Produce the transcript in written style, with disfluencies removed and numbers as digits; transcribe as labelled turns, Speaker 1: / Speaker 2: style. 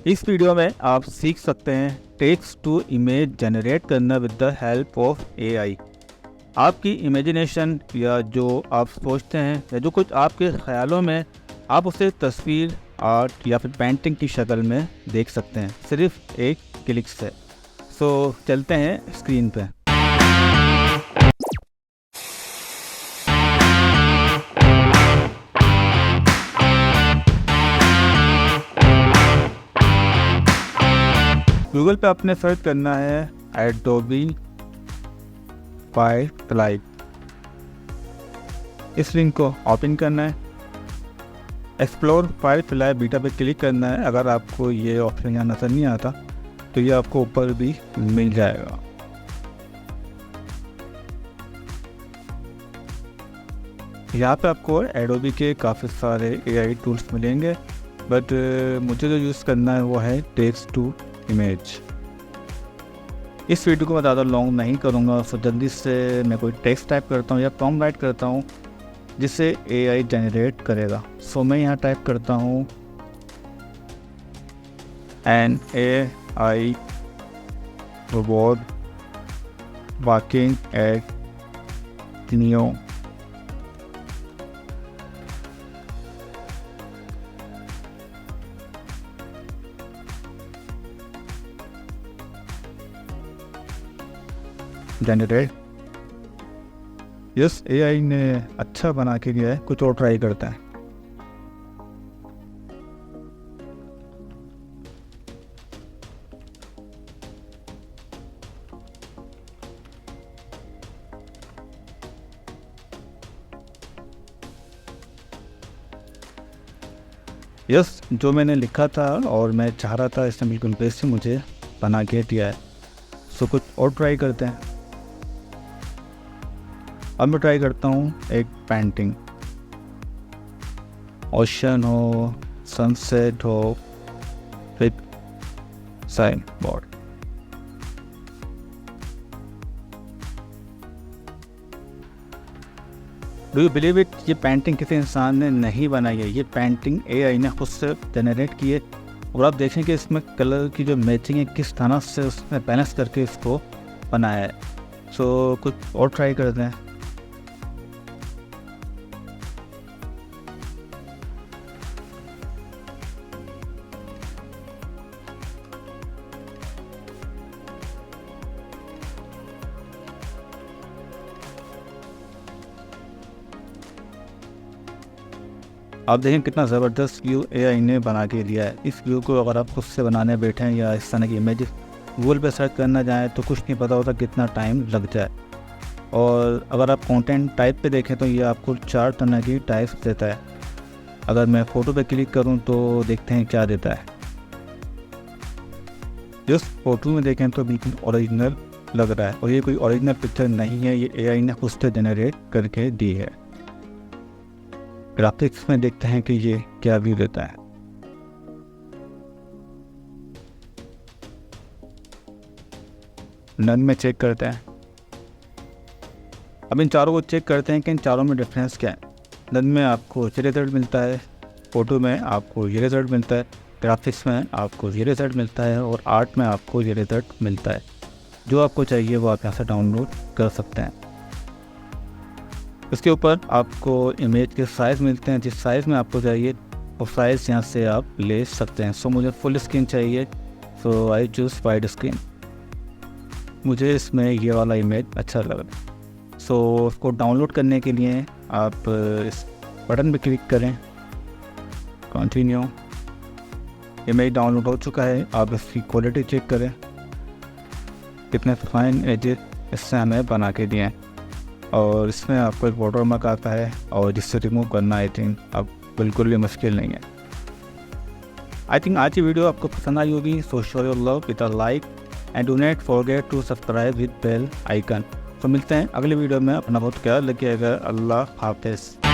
Speaker 1: इस वीडियो में आप सीख सकते हैं टेक्स्ट टू इमेज जनरेट करना with the help of AI. आपकी इमेजिनेशन या जो आप सोचते हैं या जो कुछ आपके ख्यालों में, आप उसे तस्वीर, आर्ट या फिर पेंटिंग की शक्ल में देख सकते हैं सिर्फ एक क्लिक से। सो चलते हैं स्क्रीन पे। गूगल पे आपने सर्च करना है एडोबी फायरफ्लाई। इस लिंक को ओपन करना है, एक्सप्लोर फायरफ्लाई बीटा पे क्लिक करना है। अगर आपको ये ऑप्शन यहाँ नज़र नहीं आता तो ये आपको ऊपर भी मिल जाएगा। यहाँ पे आपको एडोबी के काफ़ी सारे एआई टूल्स मिलेंगे, बट मुझे जो यूज़ करना है वो है टेक्स्ट टू इमेज। इस वीडियो को मैं ज़्यादा लॉन्ग नहीं करूँगा, सो जल्दी से मैं कोई टेक्स्ट टाइप करता हूँ या प्रॉम्प्ट राइट करता हूँ जिसे एआई जनरेट करेगा। सो मैं यहाँ टाइप करता हूँ an AI robot walking at neo generate. Yes, AI ने अच्छा बना के दिया है, कुछ और ट्राई करता है। यस, जो मैंने लिखा था और मैं चाह रहा था इसने बिल्कुल बेस्ट ही मुझे बना के दिया है। सो कुछ और ट्राई करते हैं। अब मैं ट्राई करता हूँ एक पेंटिंग, ओशन हो, सनसेट हो, with sign board. Do you believe it, ये पेंटिंग किसी इंसान ने नहीं बनाई है, ये पेंटिंग एआई ने खुद से जनरेट की है। और आप देखें कि इसमें कलर की जो मैचिंग है किस तरह से उसने बैलेंस करके इसको बनाया है। सो कुछ और ट्राई करते हैं। आप देखें कितना ज़बरदस्त व्यू एआई ने बना के दिया है। इस व्यू को अगर आप खुद से बनाने बैठे हैं या इस तरह की इमेज गूगल पे सर्च करना चाहें तो कुछ नहीं पता होता कितना टाइम लग जाए। और अगर आप कंटेंट टाइप पे देखें तो ये आपको 4 तरह की टाइप्स देता है। अगर मैं फ़ोटो पे क्लिक करूं तो देखते हैं क्या देता है। जिस फ़ोटो में देखें तो बिल्कुल ओरिजिनल लग रहा है, और ये कोई ओरिजिनल पिक्चर नहीं है, ये एआई ने खुद से जनरेट करके दी है। ग्राफिक्स में देखते हैं कि ये क्या व्यू देता है। नन में चेक करते हैं। अब इन चारों को चेक करते हैं कि इन चारों में डिफरेंस क्या है। नन में आपको ये रिजल्ट मिलता है, फ़ोटो में आपको ये रिज़ल्ट मिलता है, ग्राफिक्स में आपको ये रिज़ल्ट मिलता है, और आर्ट में आपको ये रिज़ल्ट मिलता है। जो आपको चाहिए वो आप यहाँ से डाउनलोड कर सकते हैं। इसके ऊपर आपको इमेज के साइज़ मिलते हैं, जिस साइज़ में आपको चाहिए वो साइज़ यहाँ से आप ले सकते हैं। सो मुझे फुल स्क्रीन चाहिए, सो आई चूज़ वाइड स्क्रीन। मुझे इसमें ये वाला इमेज अच्छा लग रहा है। सो उसको डाउनलोड करने के लिए आप इस बटन पे क्लिक करें, कंटिन्यू। इमेज डाउनलोड हो चुका है। आप इसकी क्वालिटी चेक करें, कितने फाइन एजेस इससे हमें बना के दिए हैं। और इसमें आपको एक वाटरमार्क आता है, और जिससे रिमूव करना आई थिंक अब बिल्कुल भी मुश्किल नहीं है। आई थिंक आज की वीडियो आपको पसंद आई होगी। So show your love with a like and do not forget to subscribe with bell icon. तो मिलते हैं अगले वीडियो में। अपना बहुत ख्याल रखिएगा। अल्लाह हाफिज़।